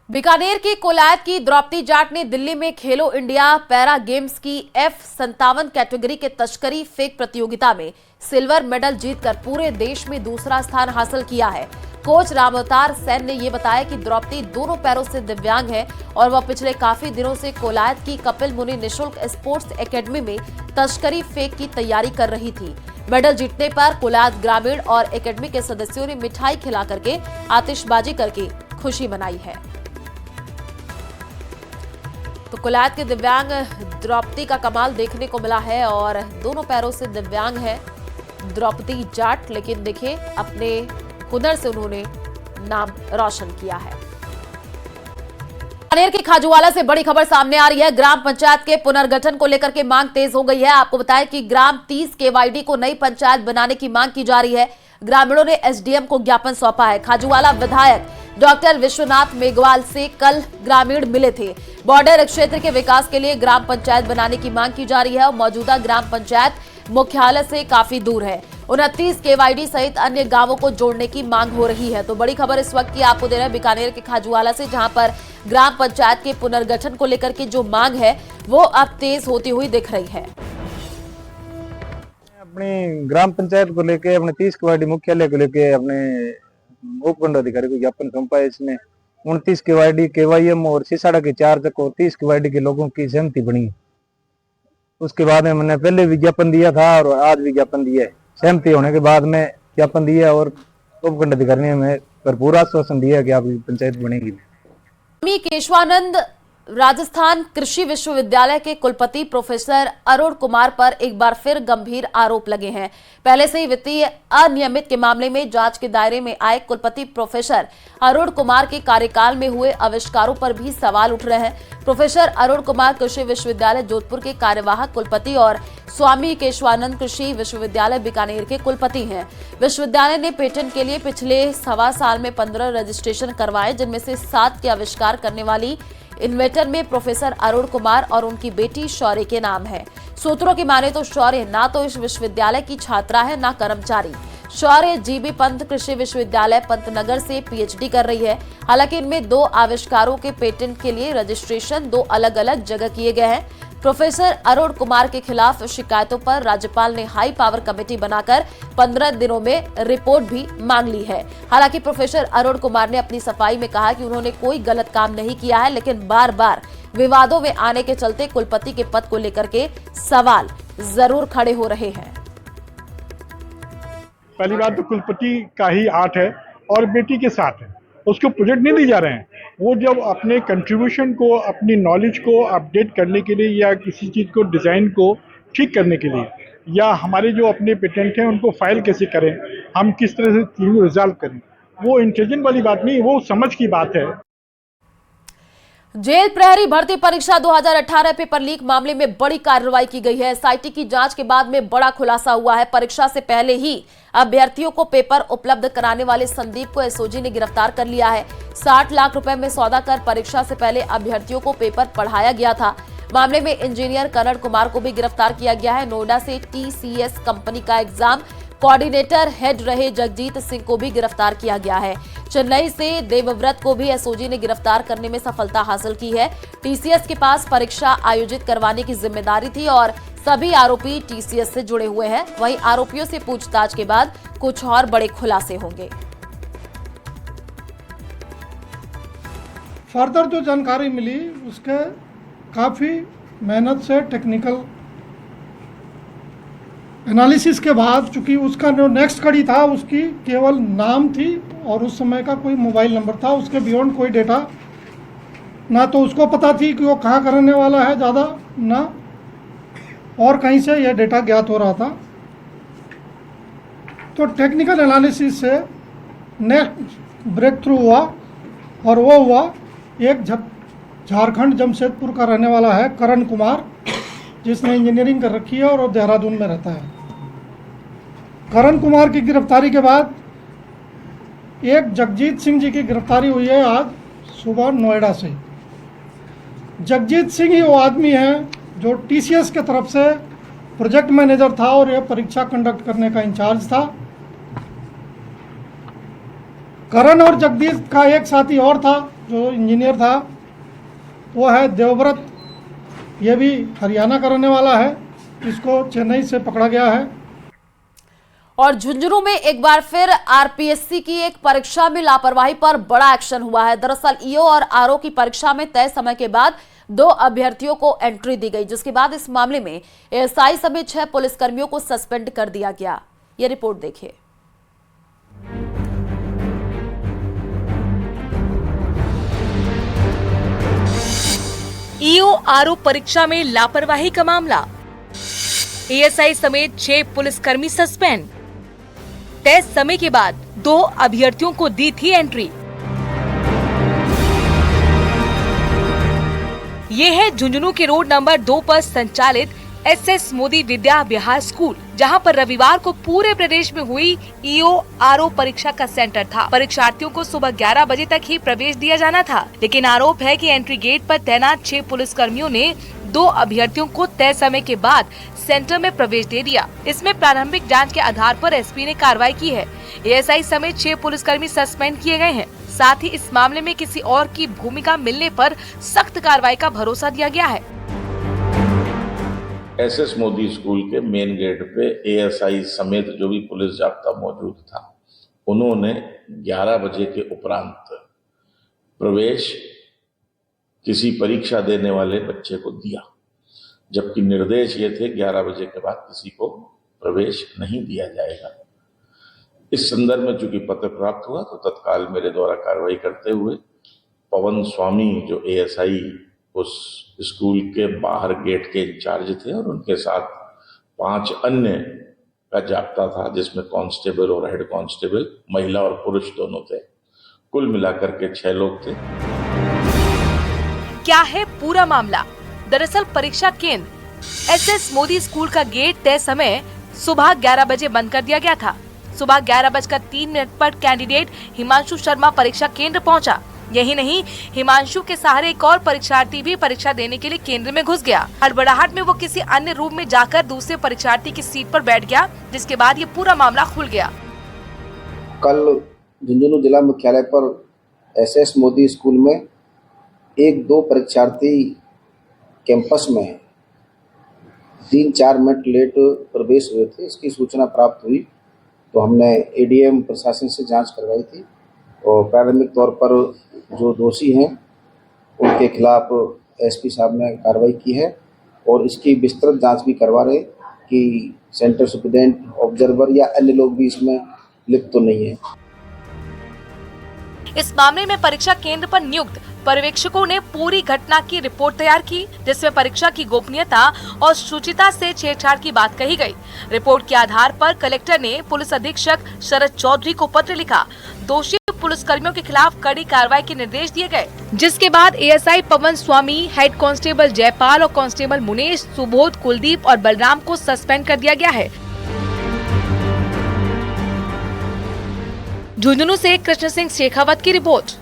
बीकानेर की कोलायत की द्रौपदी जाट ने दिल्ली में खेलो इंडिया पैरा गेम्स की F57 कैटेगरी के तस्करी फेक प्रतियोगिता में सिल्वर मेडल जीतकर पूरे देश में दूसरा स्थान हासिल किया है। कोच रामअवतार सेन ने यह बताया कि द्रौपदी दोनों पैरों से दिव्यांग है और वह पिछले काफी दिनों से कोलायत की कपिल मुनि निशुल्क स्पोर्ट्स एकेडमी में तस्करी फेक की तैयारी कर रही थी। मेडल जीतने पर कोलायत ग्रामीण और एकेडमी के सदस्यों ने मिठाई खिला करके आतिशबाजी करके खुशी मनाई है। तो कोलायत के दिव्यांग द्रौपदी का कमाल देखने को मिला है और दोनों पैरों से दिव्यांग है द्रौपदी जाट, लेकिन देखिए अपने हुनर से उन्होंने नाम रोशन किया है। बीकानेर के खाजूवाला से बड़ी खबर सामने आ रही है। ग्राम पंचायत के पुनर्गठन को लेकर के मांग तेज हो गई है। आपको बताएं कि ग्राम 30 केवाईडी को नई पंचायत बनाने की मांग की जा रही है। ग्रामीणों ने एसडीएम को ज्ञापन सौंपा है। खाजूवाला विधायक डॉक्टर विश्वनाथ मेघवाल से कल ग्रामीण मिले थे। बॉर्डर क्षेत्र के विकास के लिए ग्राम पंचायत बनाने की मांग की जा रही है और मौजूदा ग्राम पंचायत मुख्यालय से काफी दूर है। 29 केवाईडी सहित अन्य गांवों को जोड़ने की मांग हो रही है। तो बड़ी खबर इस वक्त की आपको दे रहे हैं बीकानेर के खाजूवाला से, जहां पर ग्राम पंचायत के पुनर्गठन को लेकर के जो मांग है वो अब तेज होती हुई दिख रही है। अपनी ग्राम पंचायत को लेके अपने 30 केवाईडी मुख्यालय को लेके अपने उपखंड अधिकारी को ज्ञापन सौंपा है। इसमें 29 केवाईडी केवाईएम और सिसाड़ा के 4 तक और 30 केवाईडी के लोगों की सहमति बनी। उसके बाद में मैंने पहले विज्ञापन दिया था और आज विज्ञापन दिया है। सहमति होने के बाद में ज्ञापन दिया और उपखंड अधिकारी ने हमें भरपूर आश्वासन दिया कि आपकी पंचायत बनेगी। केशवानंद राजस्थान कृषि विश्वविद्यालय के कुलपति प्रोफेसर अरुण कुमार पर एक बार फिर गंभीर आरोप लगे हैं। पहले से ही वित्तीय अनियमित के मामले में जांच के दायरे में आए कुलपति प्रोफेसर अरुण कुमार के कार्यकाल में हुए आविष्कारों पर भी सवाल उठ रहे हैं। प्रोफेसर अरुण कुमार कृषि विश्वविद्यालय जोधपुर के कार्यवाहक कुलपति और स्वामी केशवानंद कृषि विश्वविद्यालय बीकानेर के कुलपति हैं। विश्वविद्यालय ने पेटेंट के लिए पिछले 1.25 साल में 15 रजिस्ट्रेशन करवाए, जिनमें से 7 के आविष्कार करने वाली इन्वेंटर में प्रोफेसर अरुण कुमार और उनकी बेटी शौर्य के नाम है। सूत्रों की माने तो शौर्य ना तो इस विश्वविद्यालय की छात्रा है ना कर्मचारी। शौर्य जीबी पंत कृषि विश्वविद्यालय पंतनगर से पीएचडी कर रही है। हालांकि इनमें 2 आविष्कारों के पेटेंट के लिए रजिस्ट्रेशन 2 अलग अलग जगह किए गए हैं। प्रोफेसर अरुण कुमार के खिलाफ शिकायतों पर राज्यपाल ने हाई पावर कमेटी बनाकर 15 दिनों में रिपोर्ट भी मांग ली है। हालांकि प्रोफेसर अरुण कुमार ने अपनी सफाई में कहा कि उन्होंने कोई गलत काम नहीं किया है, लेकिन बार बार विवादों में आने के चलते कुलपति के पद को लेकर के सवाल जरूर खड़े हो रहे हैं। पहली बात तो कुलपति का ही आर्ट है और बेटी के साथ है, उसको प्रोजेक्ट नहीं दिए जा रहे हैं। वो जब अपने कंट्रीब्यूशन को, अपनी नॉलेज को अपडेट करने के लिए या किसी चीज़ को डिज़ाइन को ठीक करने के लिए, या हमारे जो अपने पेटेंट हैं उनको फाइल कैसे करें, हम किस तरह से चीज़ों को रिजॉल्व करें, वो इंटेलिजेंट वाली बात नहीं, वो समझ की बात है। जेल प्रहरी भर्ती परीक्षा 2018 पेपर लीक मामले में बड़ी कार्रवाई की गई है। एसआईटी की जांच के बाद में बड़ा खुलासा हुआ है। परीक्षा से पहले ही अभ्यर्थियों को पेपर उपलब्ध कराने वाले संदीप को एसओजी ने गिरफ्तार कर लिया है। 60 लाख रुपए में सौदा कर परीक्षा से पहले अभ्यर्थियों को पेपर पढ़ाया गया था। मामले में इंजीनियर करण कुमार को भी गिरफ्तार किया गया है। नोएडा से टीसीएस कंपनी का एग्जाम कोऑर्डिनेटर हेड रहे जगजीत सिंह को भी गिरफ्तार किया गया है। चेन्नई से देवव्रत को भी एसओजी ने गिरफ्तार करने में सफलता हासिल की है। टीसीएस के पास परीक्षा आयोजित करवाने की जिम्मेदारी थी और सभी आरोपी टीसीएस से जुड़े हुए हैं। वहीं आरोपियों से पूछताछ के बाद कुछ और बड़े खुलासे होंगे। फर्दर जो जानकारी मिली उसके काफ़ी मेहनत से टेक्निकल एनालिसिस के बाद, चूंकि उसका जो नेक्स्ट कड़ी था उसकी केवल नाम थी और उस समय का कोई मोबाइल नंबर था, उसके बियॉन्ड कोई डेटा ना तो उसको पता थी कि वो कहाँ का रहने वाला है ज़्यादा, ना और कहीं से यह डेटा ज्ञात हो रहा था। तो टेक्निकल एनालिसिस से नेक्स्ट ब्रेक थ्रू हुआ और वो हुआ एक झारखंड जमशेदपुर का रहने वाला है करण कुमार, जिसने इंजीनियरिंग कर रखी है और वो देहरादून में रहता है। करण कुमार की गिरफ्तारी के बाद एक जगजीत सिंह जी की गिरफ्तारी हुई है आज सुबह नोएडा से। जगजीत सिंह ही वो आदमी है जो टीसीएस के तरफ से प्रोजेक्ट मैनेजर था और यह परीक्षा कंडक्ट करने का इंचार्ज था। करण और जगदीश का एक साथी और था जो इंजीनियर था वो है देवव्रत, ये भी हरियाणा का रहने वाला है, इसको चेन्नई से पकड़ा गया है। और झुंझुनू में एक बार फिर आरपीएससी की एक परीक्षा में लापरवाही पर बड़ा एक्शन हुआ है। दरअसल ईओ और आरओ की परीक्षा में तय समय के बाद 2 अभ्यर्थियों को एंट्री दी गई, जिसके बाद इस मामले में एएसआई समेत 6 पुलिसकर्मियों को सस्पेंड कर दिया गया। ये रिपोर्ट देखिए। ईओ आरओ परीक्षा में लापरवाही का मामला, एएसआई समेत 6 पुलिसकर्मी सस्पेंड। तय समय के बाद 2 अभ्यर्थियों को दी थी एंट्री। ये है झुंझुनू के रोड नंबर 2 पर संचालित एसएस मोदी विद्या विहार स्कूल, जहां पर रविवार को पूरे प्रदेश में हुई ईओ आरओ परीक्षा का सेंटर था। परीक्षार्थियों को सुबह 11 बजे तक ही प्रवेश दिया जाना था, लेकिन आरोप है कि एंट्री गेट पर तैनात 6 पुलिसकर्मियों ने 2 अभ्यर्थियों को तय समय के बाद सेंटर में प्रवेश दे दिया। इसमें प्रारंभिक जांच के आधार पर एसपी ने कार्रवाई की है। एएसआई समेत 6 पुलिसकर्मी सस्पेंड किए गए हैं। साथ ही इस मामले में किसी और की भूमिका मिलने पर सख्त कार्रवाई का भरोसा दिया गया है। एसएस मोदी स्कूल के मेन गेट पे एएसआई समेत जो भी पुलिस जाब्ता मौजूद था, उन्होंने 11 बजे के उपरांत प्रवेश किसी परीक्षा देने वाले बच्चे को दिया, जबकि निर्देश ये थे 11 बजे के बाद किसी को प्रवेश नहीं दिया जाएगा। इस संदर्भ में चूंकि पत्र प्राप्त हुआ तो तत्काल मेरे द्वारा कार्रवाई करते हुए पवन स्वामी जो एएसआई उस स्कूल के बाहर गेट के इंचार्ज थे और उनके साथ 5 अन्य का जाब्ता था, जिसमें कांस्टेबल और हेड कांस्टेबल महिला और पुरुष दोनों थे। कुल मिलाकर के 6 लोग थे। क्या है पूरा मामला? दरअसल परीक्षा केंद्र एसएस मोदी स्कूल का गेट तय समय सुबह 11 बजे बंद कर दिया गया था। सुबह 11:03 पर कैंडिडेट हिमांशु शर्मा परीक्षा केंद्र पहुंचा। यही नहीं, हिमांशु के सहारे एक और परीक्षार्थी भी परीक्षा देने के लिए केंद्र में घुस गया। हड़बड़ाहट में वो किसी अन्य रूम में जाकर दूसरे परीक्षार्थी की सीट पर बैठ गया, जिसके बाद ये पूरा मामला खुल गया। कल झुंझुनू जिला मुख्यालय पर एसएस मोदी स्कूल में 1-2 परीक्षार्थी कैंपस में 3-4 मिनट लेट प्रवेश हुए थे। इसकी सूचना प्राप्त हुई तो हमने एडीएम प्रशासन से जांच करवाई थी और प्रारंभिक तौर पर जो दोषी हैं उनके खिलाफ एसपी साहब ने कार्रवाई की है और इसकी विस्तृत जांच भी करवा रहे कि सेंटर सुप्रीडेंट, ऑब्जर्वर या अन्य लोग भी इसमें लिप्त तो नहीं है। इस मामले में परीक्षा केंद्र पर नियुक्त पर्यवेक्षकों ने पूरी घटना की रिपोर्ट तैयार की, जिसमें परीक्षा की गोपनीयता और शुचिता से छेड़छाड़ की बात कही गई। रिपोर्ट के आधार पर कलेक्टर ने पुलिस अधीक्षक शरद चौधरी को पत्र लिखा। दोषी पुलिसकर्मियों के खिलाफ कड़ी कार्रवाई के निर्देश दिए गए, जिसके बाद एएसआई पवन स्वामी, हेड कांस्टेबल जयपाल और कांस्टेबल मुनेश, सुबोध, कुलदीप और बलराम को सस्पेंड कर दिया गया है। झुंझुनू से कृष्ण सिंह शेखावत की रिपोर्ट।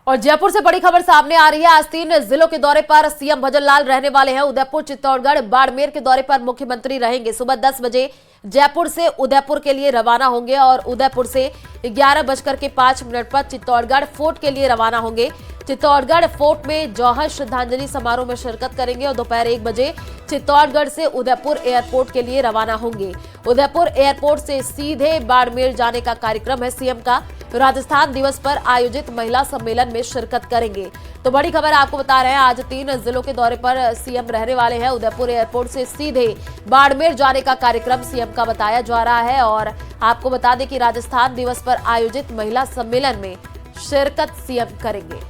और जयपुर से बड़ी खबर सामने आ रही है। आज 3 जिलों के दौरे पर सीएम भजनलाल रहने वाले हैं। उदयपुर, चित्तौड़गढ़, बाड़मेर के दौरे पर मुख्यमंत्री रहेंगे। सुबह 10 बजे जयपुर से उदयपुर के लिए रवाना होंगे और उदयपुर से 11:05 पर चित्तौड़गढ़ फोर्ट के लिए रवाना होंगे। चित्तौड़गढ़ फोर्ट में जौहर श्रद्धांजलि समारोह में शिरकत करेंगे और दोपहर 1 बजे चित्तौड़गढ़ से उदयपुर एयरपोर्ट के लिए रवाना होंगे। उदयपुर एयरपोर्ट से सीधे बाड़मेर जाने का कार्यक्रम है सीएम का। राजस्थान दिवस पर आयोजित महिला सम्मेलन में शिरकत करेंगे। तो बड़ी खबर आपको बता रहे हैं, आज 3 जिलों के दौरे पर सीएम रहने वाले हैं। उदयपुर एयरपोर्ट से सीधे बाड़मेर जाने का कार्यक्रम सीएम का बताया जा रहा है और आपको बता दें कि राजस्थान दिवस पर आयोजित महिला सम्मेलन में शिरकत सीएम करेंगे।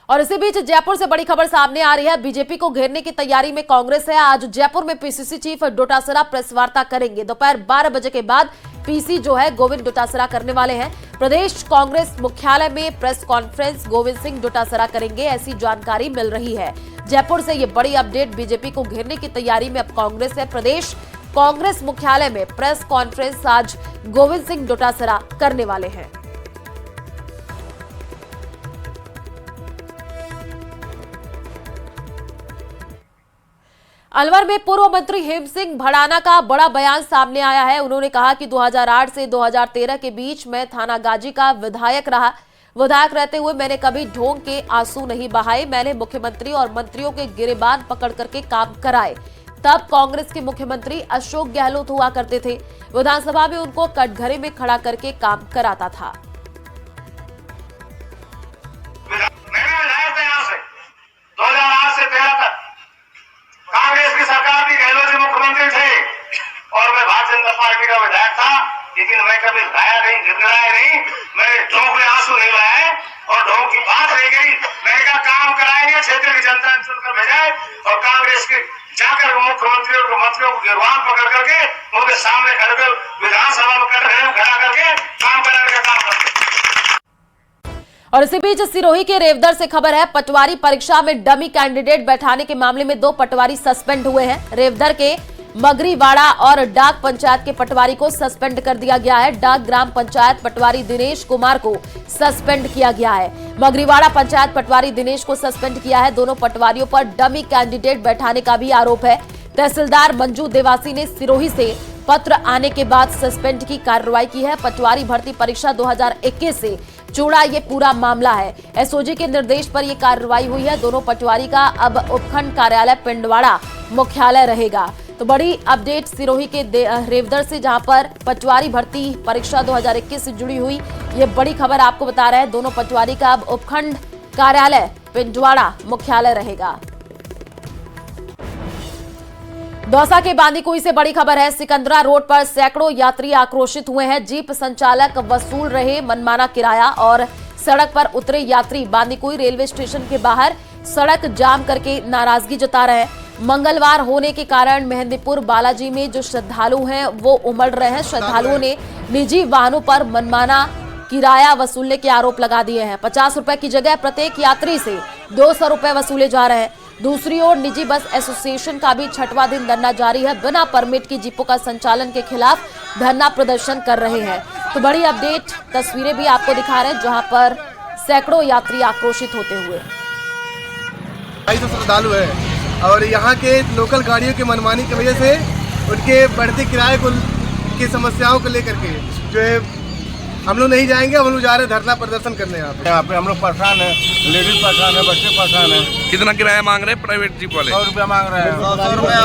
और इसी बीच जयपुर से बड़ी खबर सामने आ रही है। बीजेपी को घेरने की तैयारी में कांग्रेस है। आज जयपुर में पीसीसी चीफ डोटासरा प्रेस वार्ता करेंगे। दोपहर 12 बजे के बाद पीसी जो है गोविंद डोटासरा करने वाले हैं। प्रदेश कांग्रेस मुख्यालय में प्रेस कॉन्फ्रेंस गोविंद सिंह डोटासरा करेंगे, ऐसी जानकारी मिल रही है। जयपुर से ये बड़ी अपडेट, बीजेपी को घेरने की तैयारी में अब कांग्रेस है। प्रदेश कांग्रेस मुख्यालय में प्रेस कॉन्फ्रेंस आज गोविंद सिंह डोटासरा करने वाले हैं। अलवर में पूर्व मंत्री हेम सिंह भड़ाना का बड़ा बयान सामने आया है। उन्होंने कहा कि 2008 से 2013 के बीच में थाना गाजी का विधायक रहा। विधायक रहते हुए मैंने कभी ढोंग के आंसू नहीं बहाए। मैंने मुख्यमंत्री और मंत्रियों के गिरेबान पकड़ करके काम कराए। तब कांग्रेस के मुख्यमंत्री अशोक गहलोत हुआ करते थे। विधानसभा में उनको कटघरे में खड़ा करके काम कराता था। कांग्रेस की सरकार भी गहलोत जी मुख्यमंत्री थे और मैं भारतीय जनता पार्टी का विधायक था, लेकिन मैं कभी लाया नहीं, गिड़गिड़ाया नहीं, मैंने ढोंग में आंसू नहीं लाए और ढोंग की बात रह गई। मैंने कहा काम कराएंगे, क्षेत्र की जनता चुनकर भेजाए और कांग्रेस के जाकर मुख्यमंत्री और मंत्रियों को गिरबान पकड़ करके उनके सामने खड़े कर विधानसभा में खड़ा करके काम कराने का काम करते। और इसी बीच सिरोही के रेवदर से खबर है। पटवारी परीक्षा में डमी कैंडिडेट बैठाने के मामले में 2 पटवारी सस्पेंड हुए हैं। रेवदर के मगरीवाड़ा और डाक पंचायत के पटवारी को सस्पेंड कर दिया गया है। डाक ग्राम पंचायत पटवारी दिनेश कुमार को सस्पेंड किया गया है। मगरीवाड़ा पंचायत पटवारी दिनेश को सस्पेंड किया है। दोनों पटवारियों पर डमी कैंडिडेट बैठाने का भी आरोप है। तहसीलदार मंजू देवासी ने सिरोही से पत्र आने के बाद सस्पेंड की कार्रवाई की है। पटवारी भर्ती परीक्षा 2021 से जुड़ा ये पूरा मामला है। एसओजी के निर्देश पर यह कार्रवाई हुई है। दोनों पटवारी का अब उपखंड कार्यालय पिंडवाड़ा मुख्यालय रहेगा। तो बड़ी अपडेट सिरोही के रेवदर से, जहां पर पटवारी भर्ती परीक्षा 2021 से जुड़ी हुई ये बड़ी खबर आपको बता रहे हैं। दोनों पटवारी का अब उपखंड कार्यालय पिंडवाड़ा मुख्यालय रहेगा। दौसा के बांदीकुई से बड़ी खबर है। सिकंदरा रोड पर सैकड़ों यात्री आक्रोशित हुए हैं। जीप संचालक वसूल रहे मनमाना किराया और सड़क पर उतरे यात्री बांदीकुई रेलवे स्टेशन के बाहर सड़क जाम करके नाराजगी जता रहे हैं। मंगलवार होने के कारण मेहंदीपुर बालाजी में जो श्रद्धालु हैं वो उमड़ रहे हैं। श्रद्धालुओं ने निजी वाहनों पर मनमाना किराया वसूलने के आरोप लगा दिए हैं। 50 रुपए की जगह प्रत्येक यात्री से 200 रुपए वसूले जा रहे हैं। दूसरी ओर निजी बस एसोसिएशन का भी 6वां दिन धरना जारी है। बिना परमिट की जीपों का संचालन के खिलाफ धरना प्रदर्शन कर रहे हैं। तो बड़ी अपडेट तस्वीरें भी आपको दिखा रहे हैं, जहां पर सैकड़ों यात्री आक्रोशित होते हुए। श्रद्धालु है और यहाँ के लोकल गाड़ियों की मनमानी की वजह से उनके बढ़ते किराए को की समस्याओं को लेकर के जो है हम लोग नहीं जाएंगे। हम लोग जा रहे हैं धरना प्रदर्शन करने। यहाँ पे हम लोग परेशान है, लेडीज परेशान है, बच्चे परेशान है। कितना किराया मांग रहे हैं प्राइवेट जीप वाले? 100 रुपया मांग रहे हैं। 100 रुपया